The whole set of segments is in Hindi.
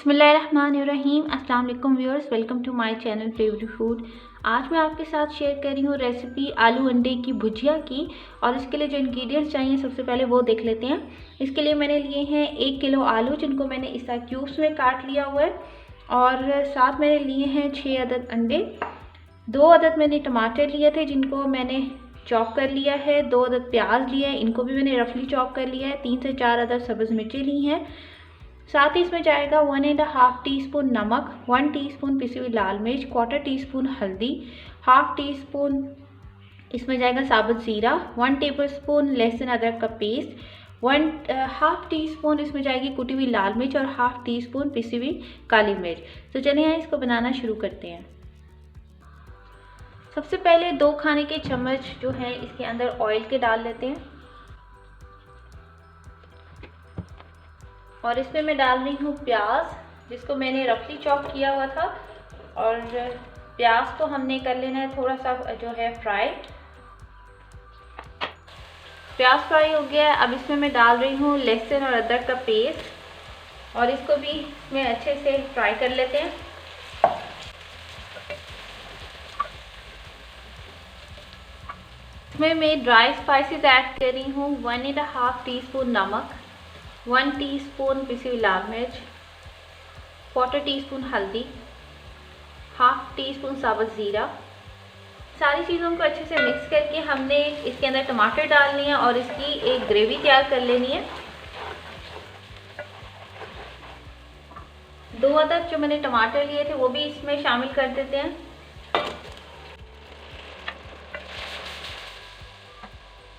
बिस्मिल्लाहिर्रहमानिर्रहीम। अस्सलाम वालेकुम viewers, welcome to my channel favourite food. आज मैं आपके साथ शेयर कर रही हूँ रेसिपी आलू अंडे की भुजिया की। और इसके लिए जो इंग्रेडिएंट्स चाहिए सबसे पहले वो देख लेते हैं। इसके लिए मैंने लिए हैं 1 किलो आलू, जिनको मैंने इस तरह क्यूब्स में काट लिया हुआ है। और साथ मैंने लिए हैं 6 अदद अंडे। 2 अदद मैंने टमाटर लिए थे, जिनको मैंने चॉप कर लिया है। 2 अदद प्याज लिए हैं, इनको भी मैंने रफली चॉप कर लिया है। 3 से 4 अदद सब्ज़ मिर्ची ली हैं। साथ ही इसमें जाएगा 1.5 टीस्पून नमक, 1 टीस्पून पिसी हुई लाल मिर्च, 1/4 टीस्पून हल्दी, 1/2 टीस्पून इसमें जाएगा साबुत ज़ीरा, 1 टेबलस्पून लहसुन अदरक का पेस्ट, 1/2 टीस्पून इसमें जाएगी कुटी हुई लाल मिर्च और 1/2 टीस्पून पिसी हुई काली मिर्च। तो चलिए इसको बनाना शुरू करते हैं। सबसे पहले 2 खाने के चम्मच जो है इसके अंदर ऑयल के डाल लेते हैं। और इसमें मैं डाल रही हूँ प्याज, जिसको मैंने रफली चॉप किया हुआ था। और प्याज को हमने कर लेना है थोड़ा सा जो है फ्राई। प्याज फ्राई हो गया है। अब इसमें मैं डाल रही हूँ लहसुन और अदरक का पेस्ट, और इसको भी इसमें अच्छे से फ्राई कर लेते हैं। इसमें मैं ड्राई स्पाइसेस ऐड कर रही हूँ। 1.5 टीस्पून नमक, 1 टीस्पून पिसी हुई लाल मिर्च, 1/4 टीस्पून हल्दी, 1/2 टीस्पून साबुत ज़ीरा। सारी चीज़ों को अच्छे से मिक्स करके हमने इसके अंदर टमाटर डालने हैं और इसकी एक ग्रेवी तैयार कर लेनी है। 2 अदद जो मैंने टमाटर लिए थे वो भी इसमें शामिल कर देते हैं।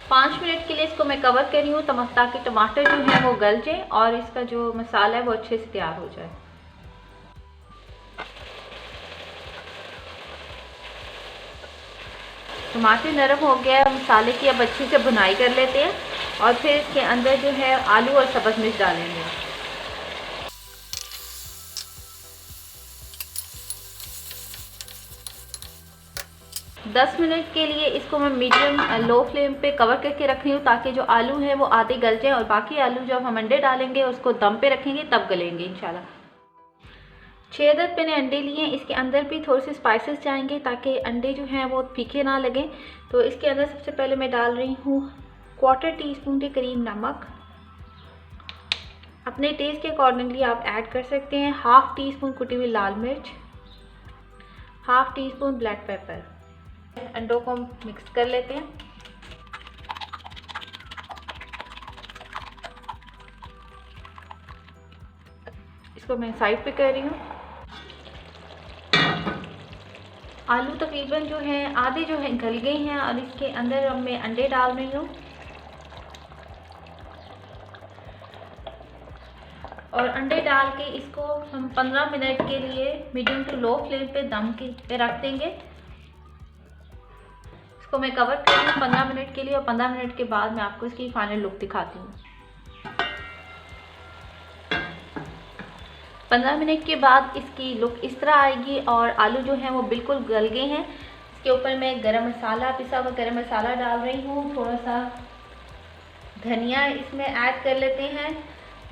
पाँच मिनट के लिए इसको मैं कवर कर रही हूँ ताकि टमाटर जो है वो गल जाए और इसका जो मसाला है वो अच्छे से तैयार हो जाए। टमाटर नरम हो गया है, मसाले की अब अच्छे से भुनाई कर लेते हैं। और फिर इसके अंदर जो है आलू और सब्ज़ मिर्च डालेंगे। दस मिनट के लिए इसको मैं मीडियम लो फ्लेम पे कवर करके रख रही हूँ, ताकि जो आलू है वो आधे गल जाए और बाकी आलू जब हम अंडे डालेंगे उसको दम पे रखेंगे तब गलेंगे इंशाल्लाह। 6 अदद मैंने अंडे लिए हैं। इसके अंदर भी थोड़े से स्पाइसेस जाएंगे ताकि अंडे जो हैं वो फीके ना लगें। तो इसके अंदर सबसे पहले मैं डाल रही हूँ 1/4 टीस्पून के करीब नमक। अपने टेस्ट के अकॉर्डिंगली आप ऐड कर सकते हैं। 1/2 टीस्पून कुटी हुई लाल मिर्च, 1/2 टीस्पून ब्लैक पेपर। अंडों को मिक्स कर लेते हैं। इसको मैं साइड पे कर रही हूँ। आलू तकरीबन जो है आधे जो है गल गए हैं और इसके अंदर अब मैं अंडे डाल रही हूँ। और अंडे डाल के इसको हम 15 मिनट के लिए मीडियम टू लो फ्लेम पे दम पे रख देंगे। इसको मैं कवर कर रही हूँ 15 मिनट के लिए, और 15 मिनट के बाद मैं आपको इसकी फाइनल लुक दिखाती हूँ। 15 मिनट के बाद इसकी लुक इस तरह आएगी और आलू जो हैं वो बिल्कुल गल गए हैं। इसके ऊपर मैं गरम मसाला, पिसा हुआ गरम मसाला डाल रही हूँ। थोड़ा सा धनिया इसमें ऐड कर लेते हैं।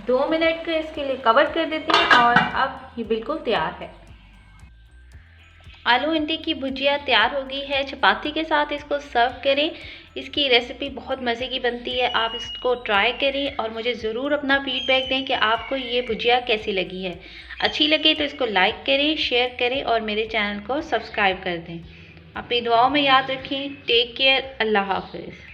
2 मिनट के इसके लिए कवर कर देते हैं और अब ये बिल्कुल तैयार है। आलू अंडे की भुजिया तैयार हो गई है। चपाती के साथ इसको सर्व करें। इसकी रेसिपी बहुत मज़े की बनती है, आप इसको ट्राई करें और मुझे ज़रूर अपना फीडबैक दें कि आपको ये भुजिया कैसी लगी है। अच्छी लगे तो इसको लाइक करें, शेयर करें और मेरे चैनल को सब्सक्राइब कर दें। अपनी दुआओं में याद रखें। Take care. अल्लाह हाफ़िज़।